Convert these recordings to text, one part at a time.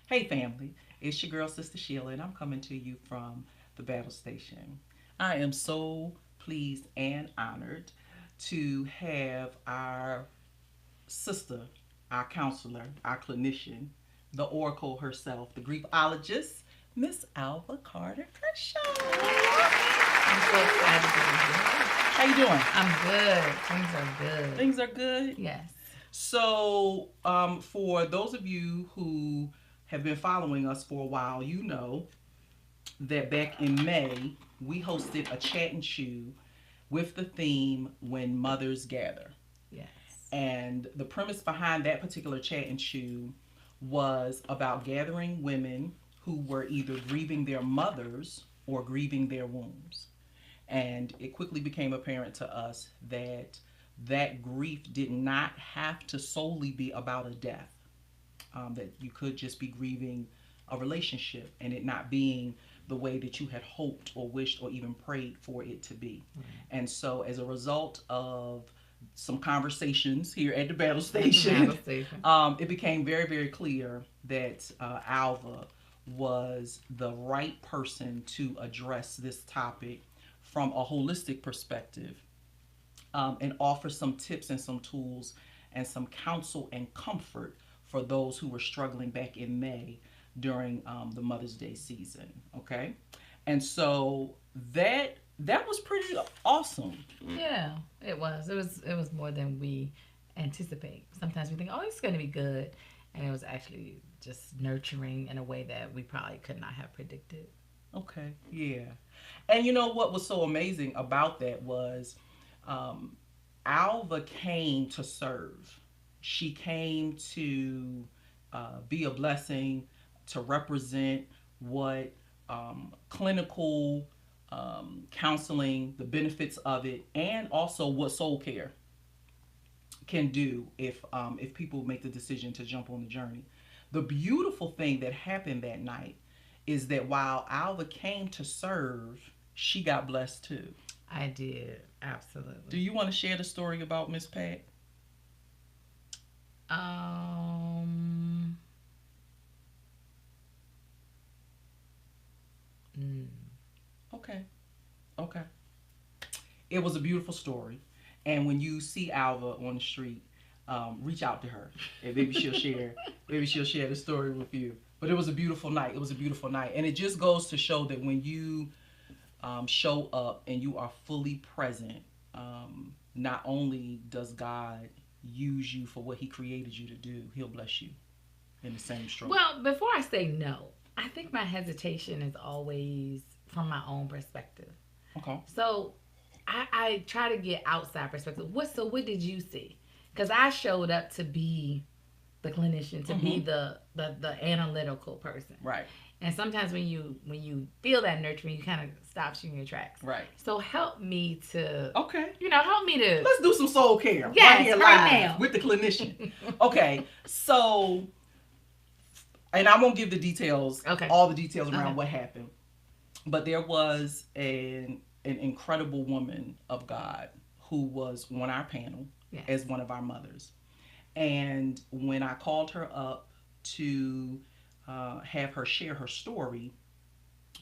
Hey family, it's your girl sister Sheila and I'm coming to you from the BATTLEStation. I am so pleased and honored to have our sister, our counselor, our clinician, the oracle herself, the Griefologist, Miss Alva Carter-Kershaw. I'm so excited to be here. How you doing? I'm good. Things are good. Things are good. Yes. So, for those of you who have been following us for a while, you know that back in May, we hosted a chat and chew with the theme When Mothers Gather. Yes. And the premise behind that particular chat and chew was about gathering women who were either grieving their mothers or grieving their wombs. And it quickly became apparent to us that that grief did not have to solely be about a death. That you could just be grieving a relationship and it not being the way that you had hoped or wished or even prayed for it to be. Right. And so, as a result of some conversations here at the BATTLEStation, it became very, very clear that Alva was the right person to address this topic from a holistic perspective, and offer some tips and some tools and some counsel and comfort for those who were struggling back in May during the Mother's Day season. Okay, and so that was pretty awesome. Yeah, it was. It was more than we anticipate. Sometimes we think, oh, it's going to be good, and it was actually just nurturing in a way that we probably could not have predicted. Okay, yeah. And you know what was so amazing about that was um, Alva came to serve. She came to be a blessing, to represent what clinical counseling, the benefits of it, and also what soul care can do if people make the decision to jump on the journey. The beautiful thing that happened that night is that while Alva came to serve, she got blessed too. I did, absolutely. Do you want to share the story about Miss Pat? Um. Mm. Okay. Okay. It was a beautiful story, and when you see Alva on the street, reach out to her, and maybe she'll share. Maybe she'll share the story with you. But it was a beautiful night. It was a beautiful night, and it just goes to show that when you show up and you are fully present, not only does God use you for what He created you to do, He'll bless you in the same stroke. Well, before I say no, I think my hesitation is always from my own perspective. Okay. So I try to get outside perspective. What did you see? Because I showed up to be the clinician, to be the analytical person. Right. And sometimes when you feel that nurturing, you kind of stops you in your tracks. Right. So help me to Okay. Help me to Let's do some soul care. Yes, right here right live now. with the clinician. Okay. So, and I won't give the details, all the details around what happened, but there was an incredible woman of God who was on our panel as one of our mothers. And when I called her up to have her share her story,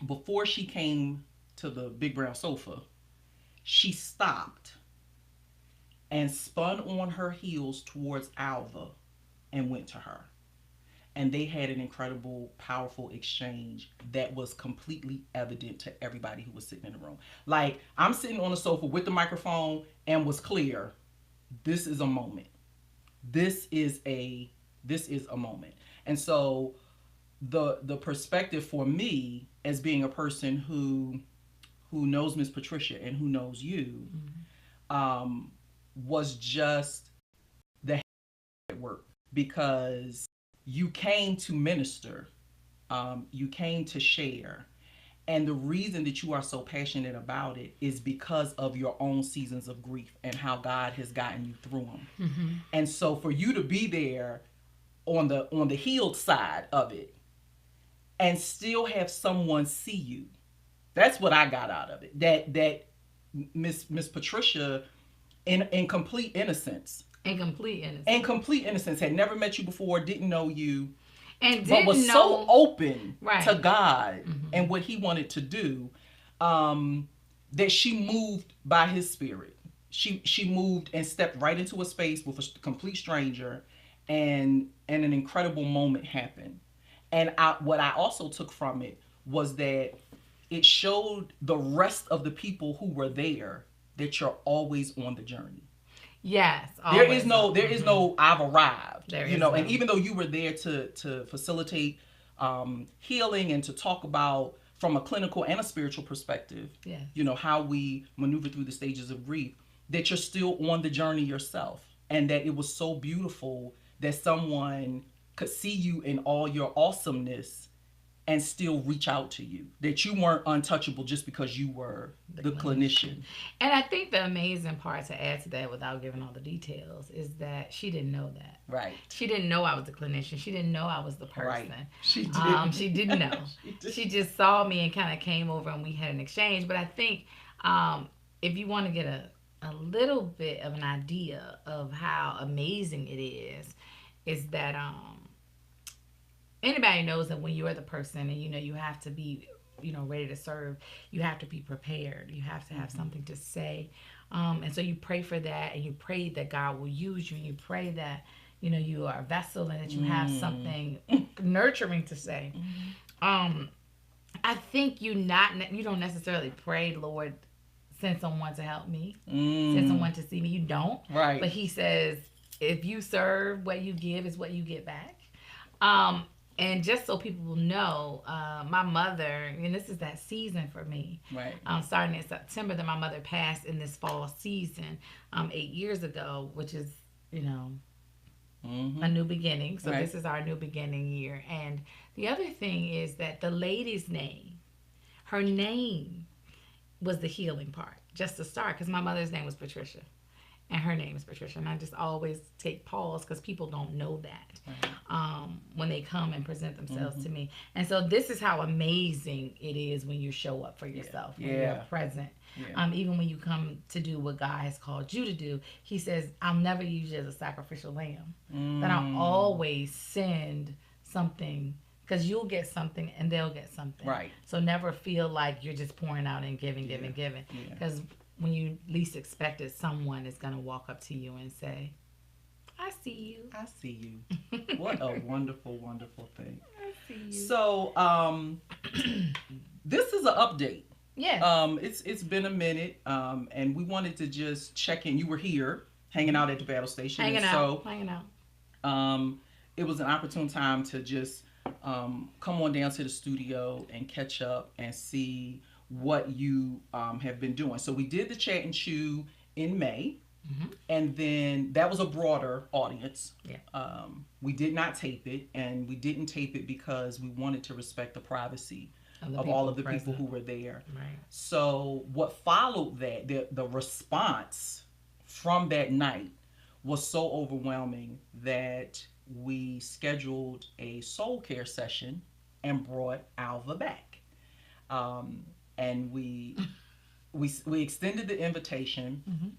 before she came to the big brown sofa, she stopped and spun on her heels towards Alva and went to her. And they had an incredible, powerful exchange that was completely evident to everybody who was sitting in the room. Like, I'm sitting on the sofa with the microphone and was clear, this is a moment. This is a moment. And so the perspective for me as being a person who knows Miss Patricia and who knows you, was just the work, because you came to minister, you came to share, and the reason that you are so passionate about it is because of your own seasons of grief and how God has gotten you through them. Mm-hmm. And so for you to be there on the healed side of it and still have someone see you, that's what I got out of it. That Miss Patricia, in complete innocence, had never met you before, didn't know you, and but didn't was so know. open to Right. God Mm-hmm. and what He wanted to do, um, that she moved by His Spirit. She moved and stepped right into a space with a complete stranger, and an incredible moment happened. And what I also took from it was that it showed the rest of the people who were there that you're always on the journey. Yes, There is always. no there is Mm-hmm. no I've arrived, There you is know. And no. even though you were there to facilitate healing and to talk about from a clinical and a spiritual perspective, Yes. you know, how we maneuver through the stages of grief, that you're still on the journey yourself, and that it was so beautiful that someone could see you in all your awesomeness and still reach out to you, that you weren't untouchable just because you were The the clinician. clinician. And I think the amazing part to add to that, without giving all the details, is that she didn't know that. Right. She didn't know I was the clinician. She didn't know I was the person. Right. She didn't. She didn't know. She did. She just saw me and kind of came over and we had an exchange. But I think if you want to get a little bit of an idea of how amazing it is that anybody knows that when you're the person and you know you have to be ready to serve, you have to be prepared, you have to have something to say, and so you pray for that, and you pray that God will use you, and you pray that you are a vessel and that you have something nurturing to say. um I think you don't necessarily pray, Lord, send someone to help me, send someone to see me. You don't. Right. But He says, if you serve, what you give is what you get back. Um, and just so people will know, my mother, and this is that season for me. Right. Starting in September, that my mother passed in this fall season, 8 years ago, which is, a new beginning. So Right. this is our new beginning year. And the other thing is that the lady's name, her name was the healing part, just to start, because my mother's name was Patricia and her name is Patricia. And I just always take pause because people don't know that when they come and present themselves to me. And so this is how amazing it is when you show up for yourself, when you're present. Even when you come to do what God has called you to do, He says, I'll never use you as a sacrificial lamb. That I'll always send something, because you'll get something and they'll get something. Right. So never feel like you're just pouring out and giving. Because when you least expect it, someone is going to walk up to you and say, I see you. I see you. What a wonderful, wonderful thing. I see you. So, this is an update. Yes. It's been a minute, and we wanted to just check in. You were here, hanging out at the BATTLEStation. Hanging out. It was an opportune time to just come on down to the studio and catch up and see what you have been doing. So we did the Chat and Chew in May. And then that was a broader audience. Yeah. We did not tape it, and we didn't tape it because we wanted to respect the privacy of all of the people who were there. Right. So what followed that, the response from that night was so overwhelming that we scheduled a soul care session and brought Alva back. And we extended the invitation.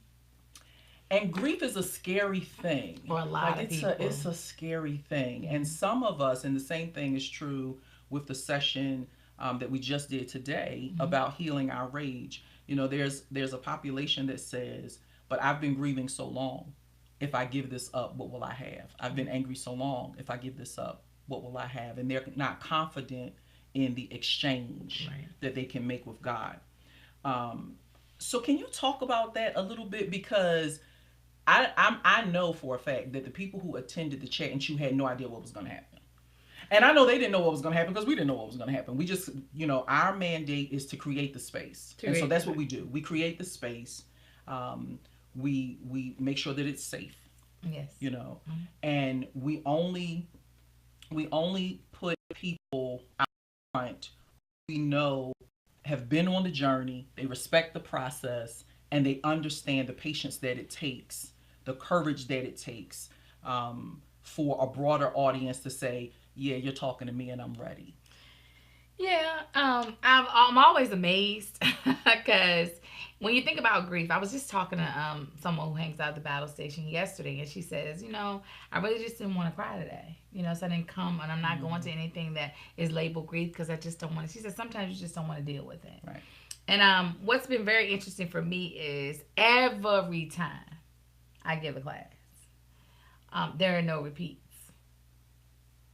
And grief is a scary thing. For a lot of people. It's a scary thing. And some of us, and the same thing is true with the session that we just did today about healing our rage. There's a population that says, but I've been grieving so long. If I give this up, what will I have? I've been angry so long. If I give this up, what will I have? And they're not confident in the exchange that they can make with God. So can you talk about that a little bit? Because I know for a fact that the people who attended the Chat and Chew had no idea what was going to happen. And I know they didn't know what was going to happen because we didn't know what was going to happen. We just, our mandate is to create the space. And so that's what we do. We create the space. We make sure that it's safe. Yes. And we only put people out front we know have been on the journey, they respect the process, and they understand the patience that it takes, the courage that it takes for a broader audience to say, yeah, you're talking to me and I'm ready. Yeah, I'm always amazed because when you think about grief, I was just talking to someone who hangs out at the battle station yesterday, and she says, I really just didn't want to cry today. So I didn't come, and I'm not going to anything that is labeled grief because I just don't want to. She said sometimes you just don't want to deal with it. Right. And what's been very interesting for me is every time I give a class, there are no repeats.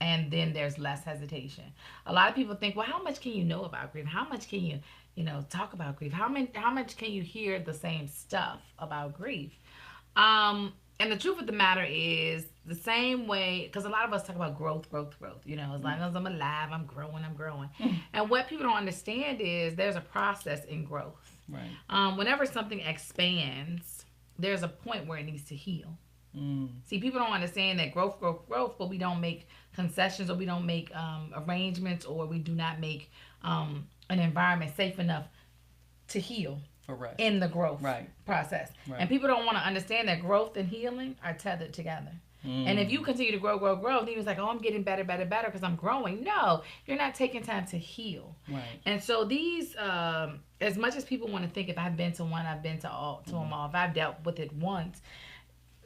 And then there's less hesitation. A lot of people think, well, how much can you know about grief? How much can you, talk about grief? How much can you hear the same stuff about grief? And the truth of the matter is the same way, because a lot of us talk about growth, growth, growth. As long as I'm alive, I'm growing, I'm growing. And what people don't understand is there's a process in growth. Right. Whenever something expands, there's a point where it needs to heal. See, people don't understand that growth, growth, growth, but we don't make concessions, or we don't make arrangements, or we do not make an environment safe enough to heal in the growth process. Right. And people don't want to understand that growth and healing are tethered together. And if you continue to grow, grow, grow, then you're like, oh, I'm getting better, better, better because I'm growing. No, you're not taking time to heal. Right. And so these, as much as people want to think, if I've been to one, I've been to all, to them all. If I've dealt with it once,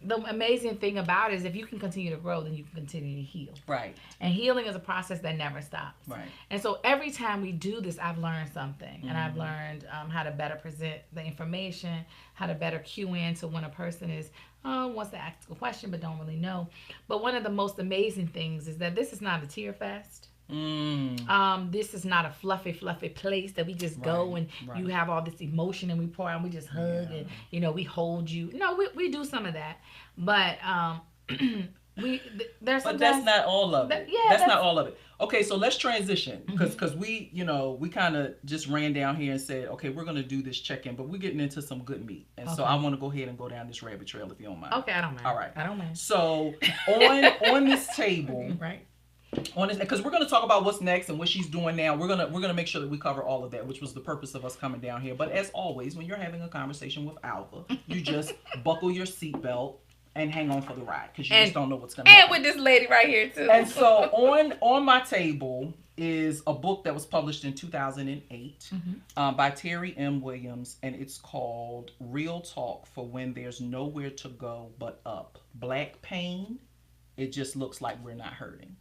the amazing thing about it is if you can continue to grow, then you can continue to heal. Right. And healing is a process that never stops. Right. And so every time we do this, I've learned something. And I've learned how to better present the information, how to better cue in to when a person is wants to ask a question but don't really know. But one of the most amazing things is that this is not a tear fest. This is not a fluffy, fluffy place that we just go and you have all this emotion and we pour out and we just hug and we hold you. No, we do some of that, but there's. But that's not all of it. That's not all of it. Okay, so let's transition because we we kind of just ran down here and said, okay, we're gonna do this check-in, but we're getting into some good meat, and so I want to go ahead and go down this rabbit trail if you don't mind. Okay, I don't mind. All right, I don't mind. So on this table, right. On this, because we're going to talk about what's next and what she's doing now. We're gonna make sure that we cover all of that, which was the purpose of us coming down here. But as always, when you're having a conversation with Alva, you just buckle your seatbelt and hang on for the ride because you just don't know what's going to happen. And with this lady right here too. And so on my table is a book that was published in 2008 by Terry M. Williams, and it's called Real Talk for When There's Nowhere to Go But Up. Black Pain. It just looks like we're not hurting.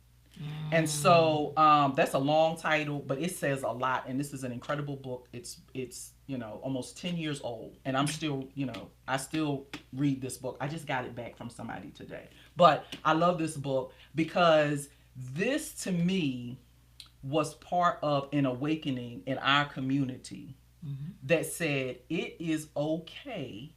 And so that's a long title, but it says a lot. And this is an incredible book. It's almost 10 years old, and I'm still I still read this book. I just got it back from somebody today, but I love this book because this to me was part of an awakening in our community that said it is okay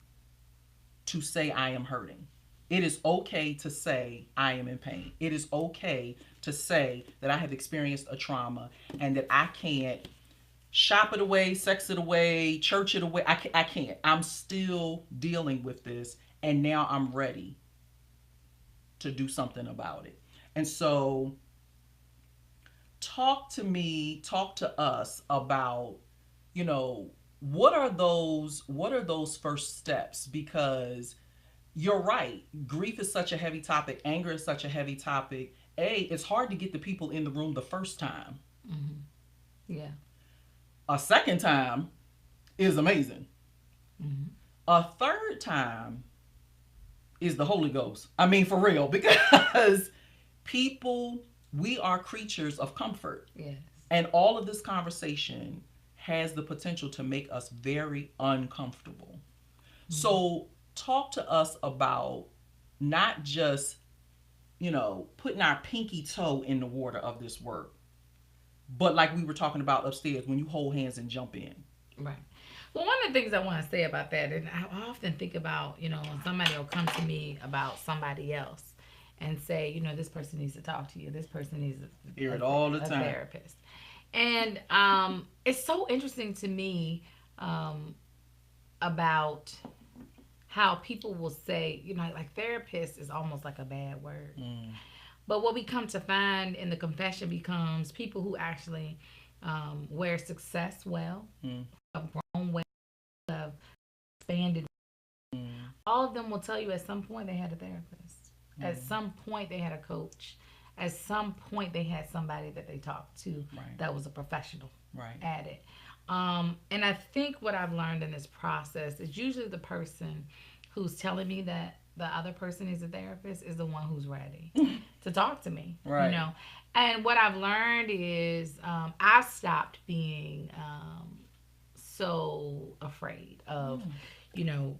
to say I am hurting. It is okay to say I am in pain. It is okay to say that I have experienced a trauma and that I can't shop it away, sex it away, church it away. I can't. I'm still dealing with this, and now I'm ready to do something about it. And so talk to us about, what are those first steps? Because you're right. Grief is such a heavy topic. Anger is such a heavy topic. It's hard to get the people in the room the first time. Yeah. A second time is amazing. A third time is the Holy Ghost. I mean, for real, because we are creatures of comfort. Yes. And all of this conversation has the potential to make us very uncomfortable. So talk to us about not just, putting our pinky toe in the water of this work, but like we were talking about upstairs, when you hold hands and jump in. Right. Well, one of the things I want to say about that, and I often think about, when somebody will come to me about somebody else and say, this person needs to talk to you. This person needs hear it all the a time. Therapist. And it's so interesting to me about how people will say, like therapist is almost like a bad word. But what we come to find in the confession becomes people who actually wear success well, have grown well, have expanded. All of them will tell you at some point they had a therapist. At some point they had a coach. at some point they had somebody that they talked to Right. that was a professional Right. at it. And I think what I've learned in this process is usually the person who's telling me that the other person is a therapist is the one who's ready to talk to me, you Right. know. And what I've learned is I've stopped being so afraid of, Mm. you know,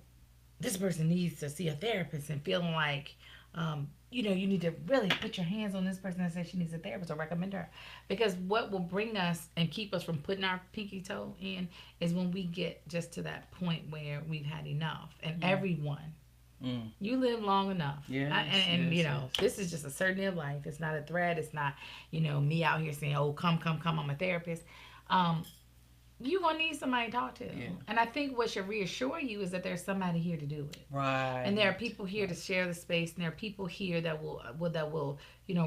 this person needs to see a therapist and feeling like, you need to really put your hands on this person and say she needs a therapist or recommend her. Because what will bring us and keep us from putting our pinky toe in is when we get just to that point where we've had enough. And Mm. everyone, Mm. you live long enough. Yes, And yes, you know, yes. this is just a certainty of life. It's not a threat. It's not, me out here saying, oh, come, come, come, I'm a therapist. Um, you're gonna need somebody to talk to. Yeah. And I think what should reassure you is that there's somebody here to do it. Right. And there are people here to share the space, and there are people here that will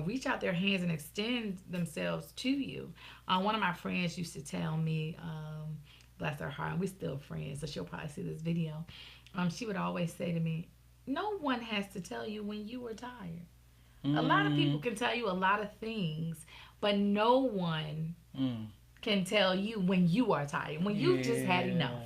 reach out their hands and extend themselves to you. One of my friends used to tell me, bless her heart, and we're still friends, so she'll probably see this video. She would always say to me, "No one has to tell you when you were tired. A lot of people Mm. can tell you a lot of things, but no one Mm. can tell you when you are tired, when you've just had enough." Yeah.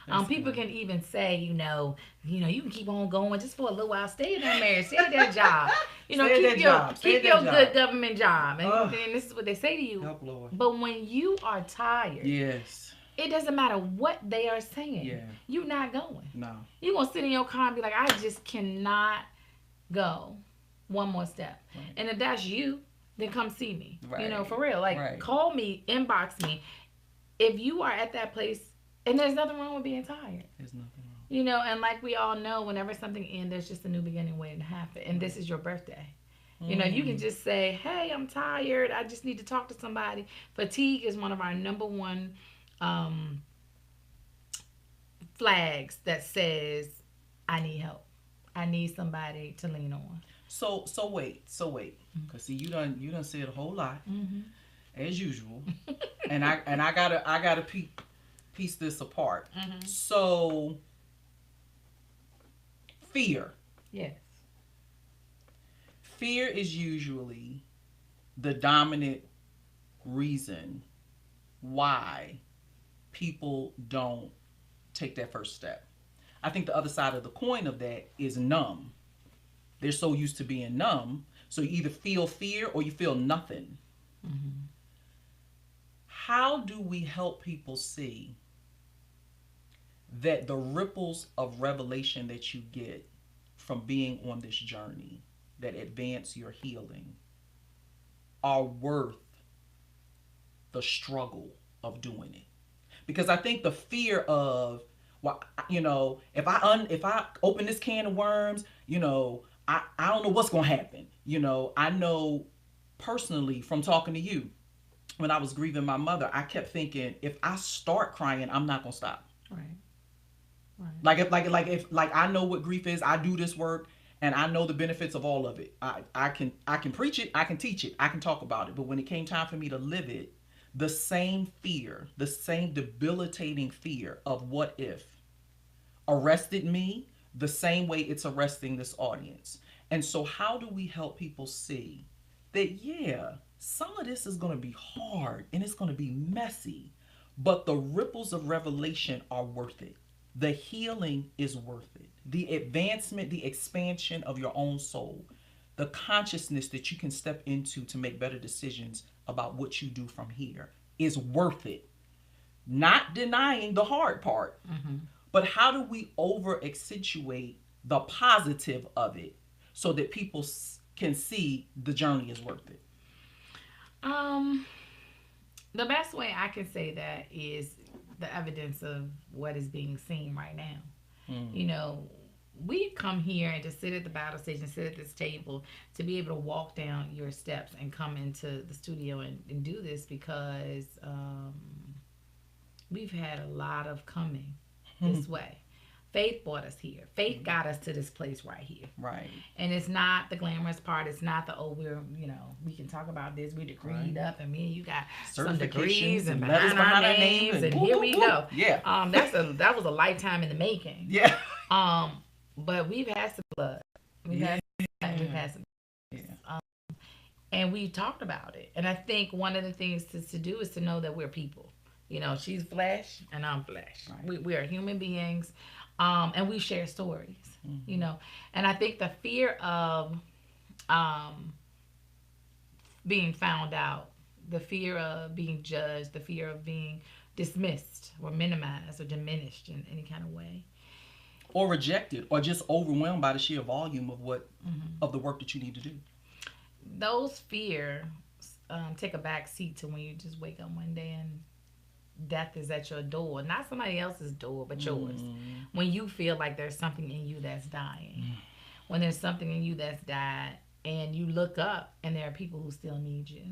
That's People good. can even say, you can keep on going just for a little while. Stay in that marriage, stay at that job. Stay at Keep that your job. Stay at keep that your good job. government job, Ugh. and this is what they say to you. Help, Lord. But when you are tired, Yes. it doesn't matter what they are saying. Yeah. You're not going. No. You're gonna sit in your car and be like, I just cannot go one more step. Right. And if that's you, then come see me. Right. For real. Like, Right. call me, inbox me. If you are at that place, and there's nothing wrong with being tired. There's nothing wrong. And like we all know, whenever something ends, there's just a new beginning waiting to happen. And this is your birthday. You can just say, hey, I'm tired. I just need to talk to somebody. Fatigue is one of our number one flags that says, I need help. I need somebody to lean on. So wait, cause see, you done said a whole lot Mm-hmm. as usual, and I gotta piece this apart. Mm-hmm. So fear. Yes. Fear is usually the dominant reason why people don't take that first step. I think the other side of the coin of that is numb. They're so used to being numb, so you either feel fear or you feel nothing. Mm-hmm. How do we help people see that the ripples of revelation that you get from being on this journey that advance your healing are worth the struggle of doing it? Because I think the fear of, well, if I open this can of worms, I don't know what's gonna happen. I know personally from talking to you, when I was grieving my mother, I kept thinking, if I start crying, I'm not gonna stop. Right. Right. Like I know what grief is. I do this work, and I know the benefits of all of it. I can preach it, I can teach it, I can talk about it. But when it came time for me to live it, the same fear, the same debilitating fear of what if arrested me the same way it's arresting this audience. And so how do we help people see that, yeah, some of this is going to be hard and it's going to be messy, but the ripples of revelation are worth it. The healing is worth it. The advancement, the expansion of your own soul, the consciousness that you can step into to make better decisions about what you do from here is worth it. Not denying the hard part, Mm-hmm. but how do we over accentuate the positive of it so that people can see the journey is worth it? The best way I can say that is the evidence of what is being seen right now. Mm. We come here and to sit at the battle stage and sit at this table to be able to walk down your steps and come into the studio and do this because we've had a lot of coming this way. Faith brought us here. Faith got us to this place right here. Right. And it's not the glamorous part. It's not the, we can talk about this. We degreed Right. up and me and you got some Certifications degrees and letters behind our names and whoop, here whoop, we whoop. go. Yeah. That was a lifetime in the making. Yeah. But we've had some blood. We've Yeah. had some. Yeah. And we talked about it. And I think one of the things to do is to know that we're people. You know, she's flesh and I'm flesh. Right. We are human beings, and we share stories. You know, and I think the fear of being found out, the fear of being judged, the fear of being dismissed or minimized or diminished in any kind of way, or rejected, or just overwhelmed by the sheer volume of of the work that you need to do. Those fears take a back seat to when you just wake up one day and death is at your door, not somebody else's door but yours. When you feel like there's something in you that's dying, when there's something in you that's died, and you look up and there are people who still need you.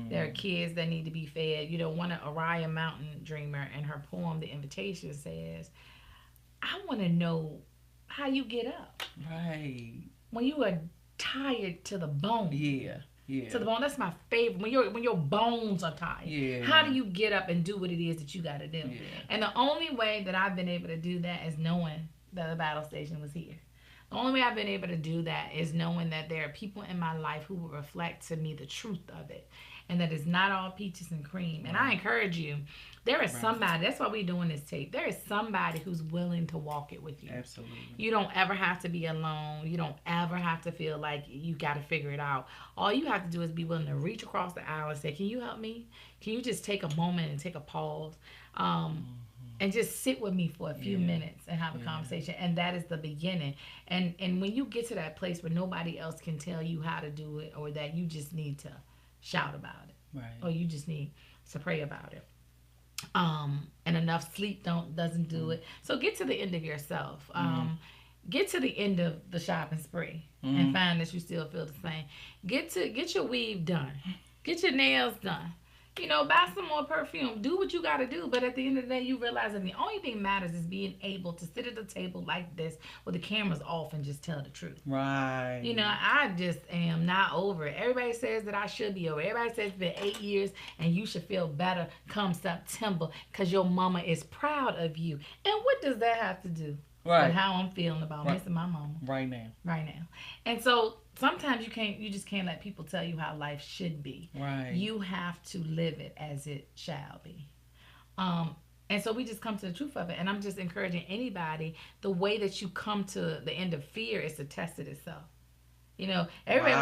There are kids that need to be fed. You know, one of Araya Mountain Dreamer, in her poem The Invitation, says, I want to know how you get up. Right. When you are tired to the bone. Yeah. To the bone. That's my favorite. When your bones are tired. Yeah. How do you get up and do what it is that you got to do? Yeah. And the only way that I've been able to do that is knowing that the battle station was here. The only way I've been able to do that is knowing that there are people in my life who will reflect to me the truth of it. And that it's not all peaches and cream. And I encourage you, there is somebody, that's why we're doing this tape. There is somebody who's willing to walk it with you. Absolutely. You don't ever have to be alone. You don't ever have to feel like you got to figure it out. All you have to do is be willing to reach across the aisle and say, can you help me? Can you just take a moment and take a pause? And just sit with me for a few minutes and have a conversation. And that is the beginning. And when you get to that place where nobody else can tell you how to do it, or that you just need to shout about it, right, or you just need to pray about it, and enough sleep doesn't do it. So get to the end of yourself. Get to the end of the shopping spree and find that you still feel the same. Get your weave done. Get your nails done. You know, buy some more perfume. Do what you got to do. But at the end of the day, you realize that the only thing matters is being able to sit at a table like this with the cameras off and just tell the truth. Right. You know, I just am not over it. Everybody says that I should be over it. Everybody says it's been 8 years and you should feel better come September because your mama is proud of you. And what does that have to do with how I'm feeling about missing my mama? Right now. And so sometimes you just can't let people tell you how life should be. Right. You have to live it as it shall be. And so we just come to the truth of it. And I'm just encouraging anybody, the way that you come to the end of fear is to test it itself. You know, everybody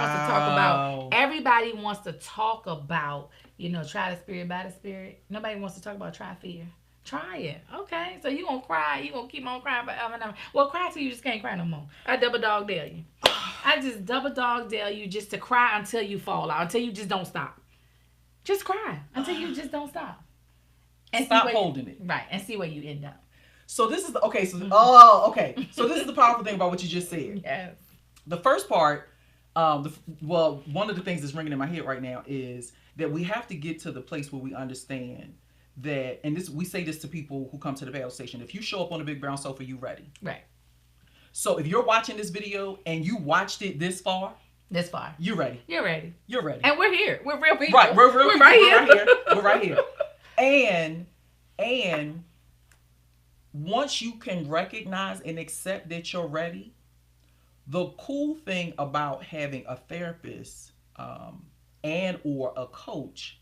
wants to talk about, you know, try the spirit by the spirit. Nobody wants to talk about try fear. Try it. Okay. So you gonna cry. You gonna keep on crying forever and ever. Well, cry till you just can't cry no more. I double dog dare you. I just double dog dare you just to cry until you fall out. Until you just don't stop. Just cry until you just don't stop. And stop holding it. Right. And see where you end up. So this is okay. So So this is the powerful thing about what you just said. Yes. The first part, one of the things that's ringing in my head right now is that we have to get to the place where we understand that, and this, we say this to people who come to the battle station: if you show up on the big brown sofa, you ready. Right. So if you're watching this video and you watched it this far, you're ready. You're ready. You're ready. And we're here. We're real people. Right. We're real people. Right here. We're right here. And once you can recognize and accept that you're ready, the cool thing about having a therapist and or a coach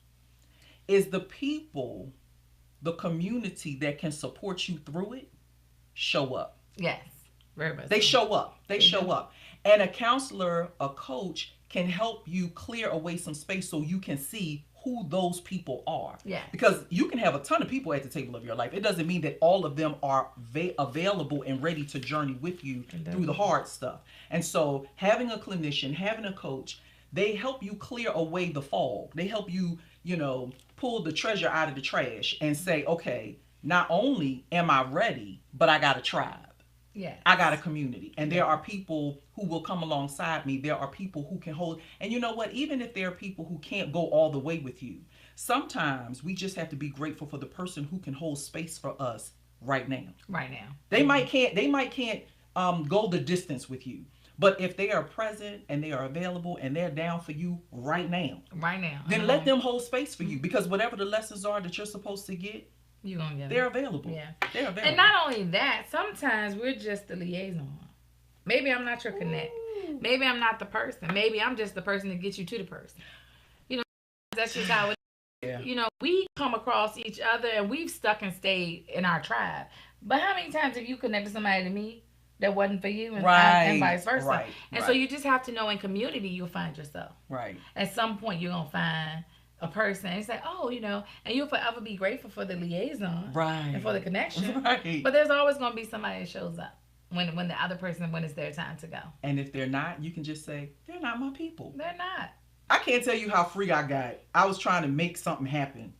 is the people, the community that can support you through it show up. Yes. Very much. They show up. They show up. And a counselor, a coach can help you clear away some space so you can see who those people are. Yeah. Because you can have a ton of people at the table of your life. It doesn't mean that all of them are available and ready to journey with you through the hard stuff. And so having a clinician, having a coach, they help you clear away the fog. They help you, you know, pull the treasure out of the trash and say, okay, not only am I ready, but I got a tribe. Yeah. I got a community. And there are people who will come alongside me. There are people who can hold. And you know what? Even if there are people who can't go all the way with you, sometimes we just have to be grateful for the person who can hold space for us right now. Right now. They might can't go the distance with you. But if they are present and they are available and they're down for you right now, then let them hold space for you. Because whatever the lessons are that you're supposed to get, you're gonna get they're available. Yeah. They're available. And not only that, sometimes we're just the liaison. Maybe I'm not your connect. Maybe I'm not the person. Maybe I'm just the person that gets you to the person. You know, that's just how it is. Yeah. You know, we come across each other and we've stuck and stayed in our tribe. But how many times have you connected somebody to me that wasn't for you, and vice versa? Right. And so you just have to know, in community you'll find yourself. Right. At some point you're gonna find a person and say, oh, you know, and you'll forever be grateful for the liaison, right, and for the connection. Right. But there's always gonna be somebody that shows up when the other person, when it's their time to go. And if they're not, you can just say, they're not my people. They're not. I can't tell you how free I got. I was trying to make something happen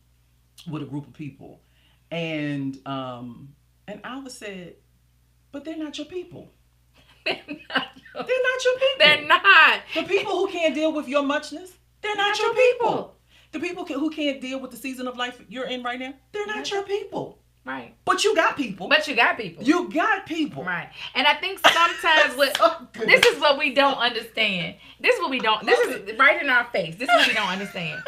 with a group of people, and Alva said, but they're not your people. They're not They're not your people. They're not. The people who can't deal with your muchness, they're not your people. The people who can't deal with the season of life you're in right now, they're not your people. Right. But you got people. You got people. Right. And I think sometimes this is what we don't understand. This is what we don't. This is right in our face. This is what we don't understand.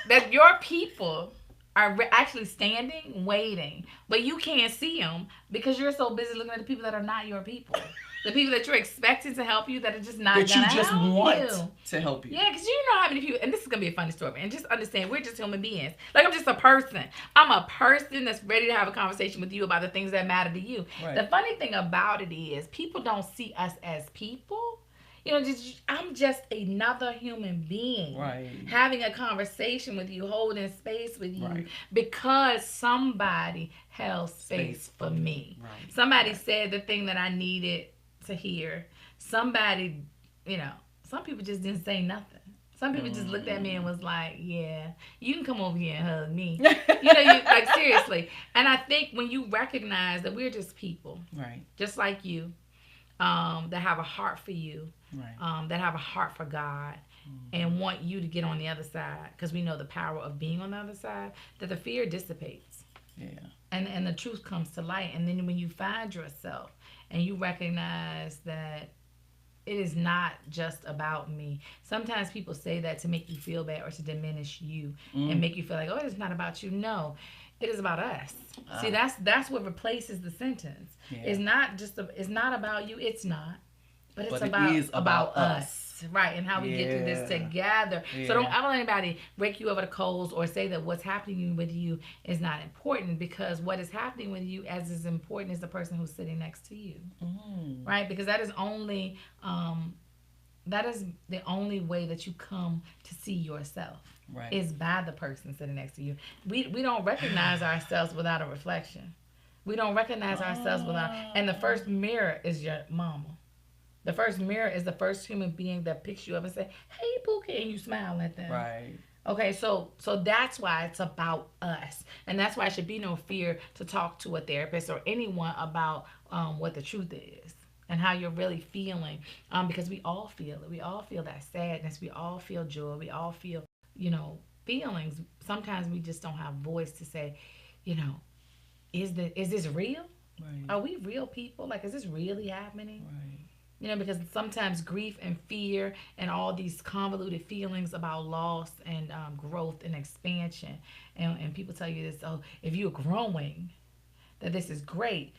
That your people are actually standing, waiting, but you can't see them because you're so busy looking at the people that are not your people. The people that you're expecting to help you that are just not going to help you. That you just want to help you. Yeah, because you know how many people, and this is going to be a funny story, and just understand, we're just human beings. Like, I'm just a person. I'm a person that's ready to have a conversation with you about the things that matter to you. Right. The funny thing about it is, people don't see us as people. You know, I'm just another human being. Right. Having a conversation with you, holding space with you, right, because somebody held space for me. Right. Somebody said the thing that I needed to hear. Somebody, you know, some people just didn't say nothing. Some people just looked at me and was like, yeah, you can come over here and hug me. You know, like, seriously. And I think when you recognize that we're just people, right, just like you, that have a heart for you, right, that have a heart for God, and want you to get on the other side, because we know the power of being on the other side, that the fear dissipates. Yeah. And the truth comes to light. And then when you find yourself and you recognize that it is not just about me. Sometimes people say that to make you feel bad or to diminish you and make you feel like, oh, it's not about you. No, it is about us. See, that's what replaces the sentence. Yeah. It's not about you. It's not. But it's about us. Right, and how we get through this together. Yeah. So don't ever let anybody break you over the coals or say that what's happening with you is not important, because what is happening with you as important as the person who's sitting next to you. Right? Because that is only the only way that you come to see yourself. Right. Is by the person sitting next to you. We don't recognize ourselves without a reflection. We don't recognize ourselves without, and the first mirror is your mama. The first mirror is the first human being that picks you up and say, hey, Pookie, and you smile at them. Right. Okay, so that's why it's about us. And that's why it should be no fear to talk to a therapist or anyone about what the truth is and how you're really feeling. Because we all feel it. We all feel that sadness. We all feel joy. We all feel, feelings. Sometimes we just don't have voice to say, is this real? Right. Are we real people? Like, is this really happening? Right. Because sometimes grief and fear and all these convoluted feelings about loss and growth and expansion. And people tell you this, if you're growing, that this is great.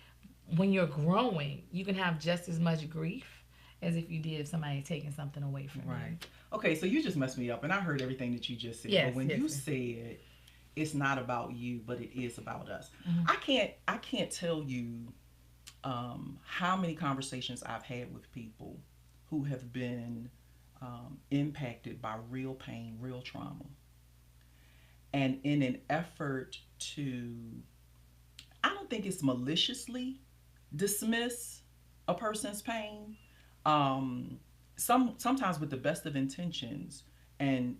When you're growing, you can have just as much grief as if you did if somebody had taken something away from you. Right. Okay, so you just messed me up, and I heard everything that you just said. Yes, but when you said it's not about you, but it is about us, I can't tell you how many conversations I've had with people who have been impacted by real pain, real trauma. And in an effort to, I don't think it's maliciously dismiss a person's pain, sometimes with the best of intentions, and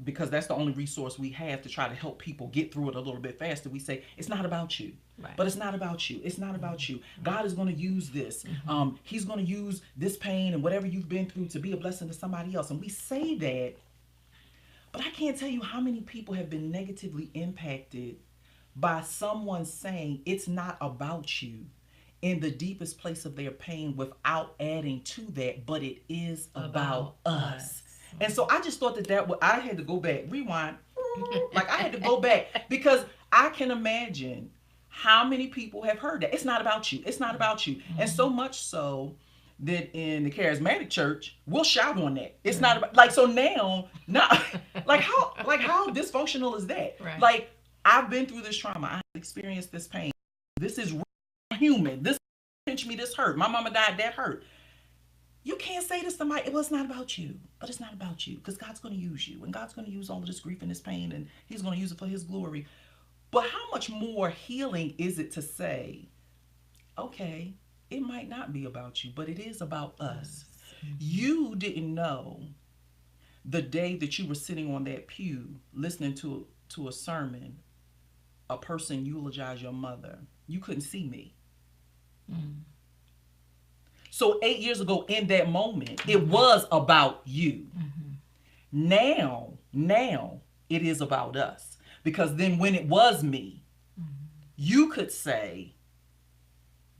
because that's the only resource we have to try to help people get through it a little bit faster, we say, it's not about you. Right. But it's not about you. It's not about you. God is going to use this. He's going to use this pain and whatever you've been through to be a blessing to somebody else. And we say that, but I can't tell you how many people have been negatively impacted by someone saying it's not about you in the deepest place of their pain without adding to that, but it is about us. And so I just thought I had to go back, rewind, like I had to go back, because I can imagine how many people have heard that. It's not about you. It's not about you. And so much so that in the charismatic church, we'll shout on that. It's not about like so now, not like how dysfunctional is that? Right. Like I've been through this trauma. I've experienced this pain. This is human. This pinch me, this hurt. My mama died, that hurt. You can't say to somebody, well, it's not about you, but it's not about you because God's going to use you and God's going to use all of this grief and this pain and He's going to use it for His glory. But how much more healing is it to say, okay, it might not be about you, but it is about us. You didn't know the day that you were sitting on that pew listening to a sermon, a person eulogize your mother. You couldn't see me. Mm. So 8 years ago in that moment, it was about you. Now it is about us. Because then when it was me, you could say,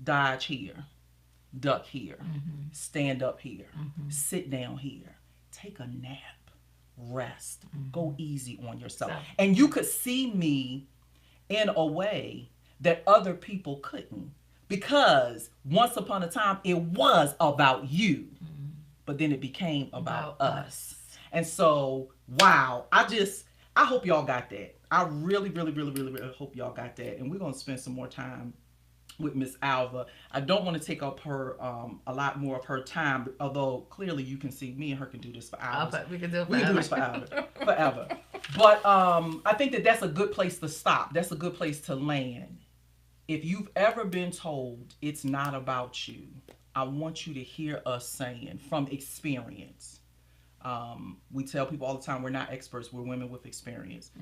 dodge here, duck here, stand up here, sit down here, take a nap, rest, go easy on yourself. And you could see me in a way that other people couldn't. Because once upon a time, it was about you, but then it became about us. And so, wow, I hope y'all got that. I really, really, really, really, really hope y'all got that. And we're going to spend some more time with Miss Alva. I don't want to take up her a lot more of her time, although clearly you can see me and her can do this for hours. We can do it forever. We can do this forever. But I think that that's a good place to stop. That's a good place to land. If you've ever been told it's not about you, I want you to hear us saying from experience. We tell people all the time we're not experts, we're women with experience.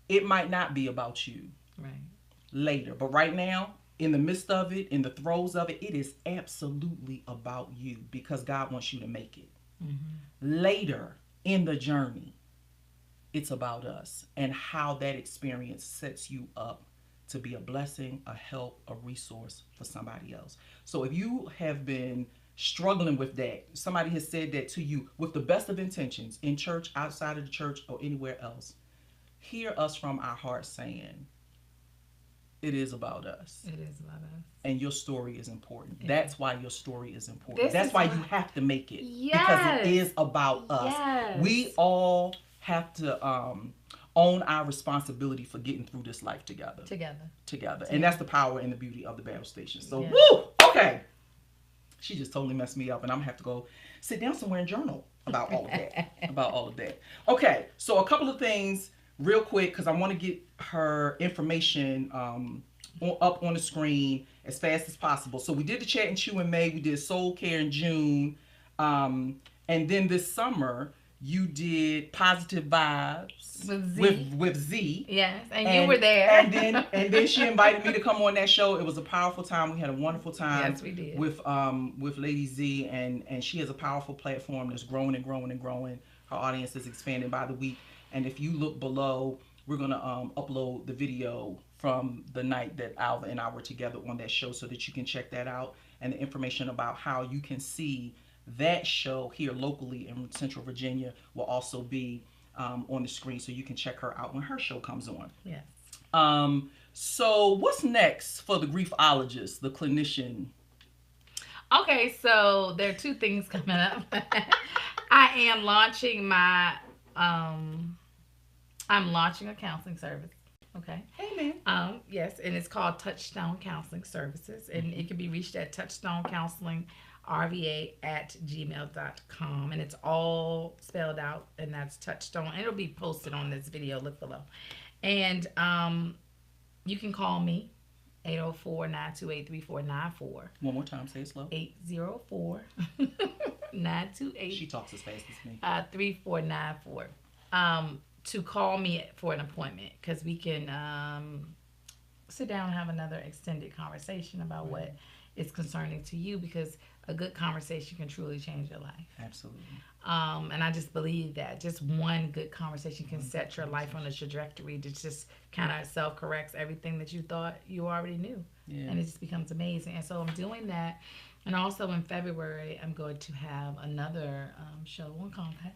It might not be about you later, but right now, in the midst of it, in the throes of it, it is absolutely about you because God wants you to make it. Later in the journey, it's about us and how that experience sets you up to be a blessing, a help, a resource for somebody else. So if you have been struggling with that, somebody has said that to you with the best of intentions in church, outside of the church, or anywhere else, hear us from our hearts saying, it is about us. It is about us. And your story is important. That's why your story is important. That's why you have to make it. Because it is about us. We all have to own our responsibility for getting through this life together. And that's the power and the beauty of the BATTLEStation. So, woo! Okay. She just totally messed me up, and I'm going to have to go sit down somewhere and journal about all of that. Okay, so a couple of things real quick, because I want to get her information up on the screen as fast as possible. So we did the Chat and Chew in May. We did Soul Care in June. And then this summer, you did Positive Vibes with Z. Yes, and you were there. And then she invited me to come on that show. It was a powerful time. We had a wonderful time. Yes, we did. With Lady Z, and she has a powerful platform that's growing and growing and growing. Her audience is expanding by the week. And if you look below, we're gonna upload the video from the night that Alva and I were together on that show, so that you can check that out, and the information about how you can see that show here locally in Central Virginia will also be on the screen, so you can check her out when her show comes on. Yes. So what's next for the Griefologist, the Clinician? Okay, so there are two things coming up. I am launching I'm launching a counseling service. Okay. Hey, man. Yes, and it's called Touchstone Counseling Services, and it can be reached at touchstonecounselingrva@gmail.com, and it's all spelled out, and that's Touchstone, and it'll be posted on this video. Look below, and you can call me 804-928-3494. One more time, say it slow. 804-928. She talks as fast as me. 3494. To call me for an appointment, because we can sit down and have another extended conversation about what is concerning to you, because a good conversation can truly change your life. Absolutely. And I just believe that just one good conversation can set your life on a trajectory that just kind of self-corrects everything that you thought you already knew. Yeah. And it just becomes amazing. And so I'm doing that. And also in February, I'm going to have another show on Comcast.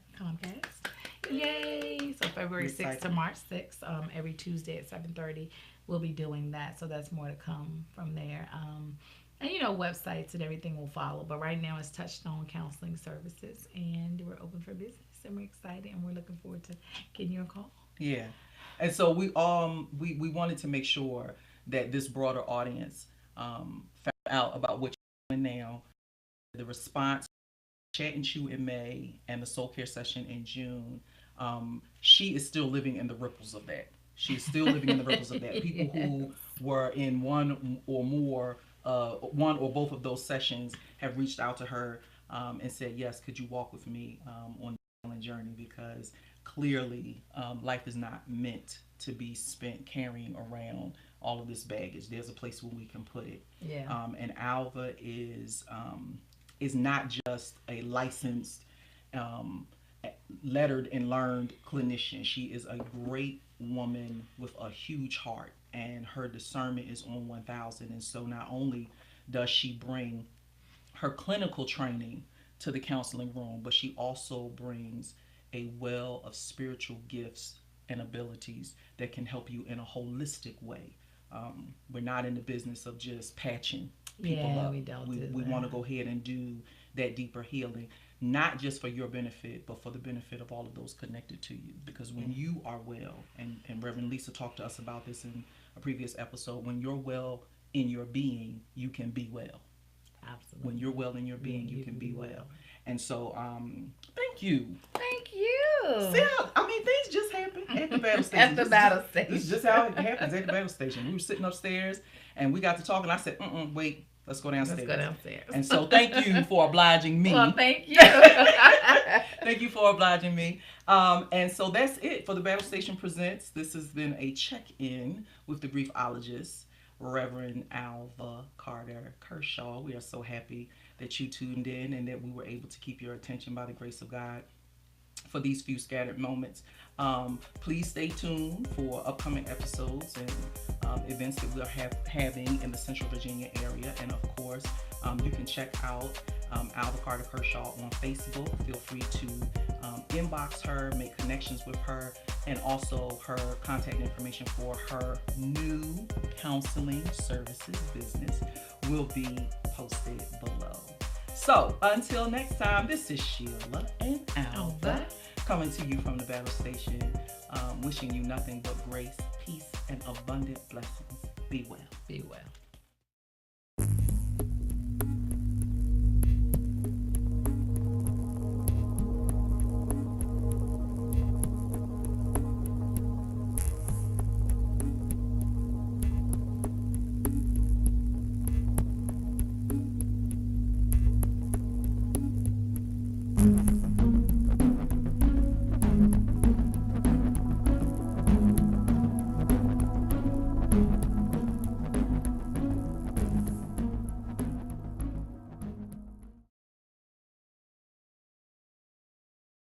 Yay! So February 6th to March 6th, every Tuesday at 7:30, we'll be doing that. So that's more to come from there. And websites and everything will follow. But right now it's Touchstone Counseling Services, and we're open for business, and we're excited, and we're looking forward to getting your call. Yeah. And so we wanted to make sure that this broader audience found out about what you're doing now, the response, Chat and Chew in May, and the Soul Care session in June. She is still living in the ripples of that. She is still living in the ripples of that. People Yes. who were in one or both of those sessions have reached out to her and said, "Yes, could you walk with me on the healing journey?" Because clearly, life is not meant to be spent carrying around all of this baggage. There's a place where we can put it. Yeah. And Alva is not just a licensed, um, lettered and learned clinician. She is a great woman with a huge heart, and her discernment is on 1,000. And so, not only does she bring her clinical training to the counseling room, but she also brings a well of spiritual gifts and abilities that can help you in a holistic way. We're not in the business of just patching people Yeah, up. we don't We, do we want to that. go ahead and do that deeper healing, not just for your benefit, but for the benefit of all of those connected to you. Because when you are well, and Reverend Lisa talked to us about this in a previous episode, when you're well in your being, you can be well. When Absolutely. you're well in your Yeah, being, you you can can be be well. well. And so, thank you. Thank See you. how, I mean, things just happen at the battle station. At the battle This is just station. how it happens at the battle station. We were sitting upstairs and we got to talking. I said, wait, let's go Let's go downstairs. downstairs. And so, thank you for obliging Well, me. thank you. Thank you for obliging me. And so that's it for the Battle Station Presents. This has been a check-in with the Griefologist, Reverend Alva Carter-Kershaw. We are so happy that you tuned in and that we were able to keep your attention by the grace of God for these few scattered moments. Please stay tuned for upcoming episodes and events that we're having in the Central Virginia area. And of course, you can check out Alva Carter-Kershaw on Facebook. Feel free to inbox her, make connections with her, and also her contact information for her new counseling services business will be posted below. So until next time, this is Sheila and Alva coming to you from the Battle Station, wishing you nothing but grace, peace, and abundant blessings. Be well. Be well.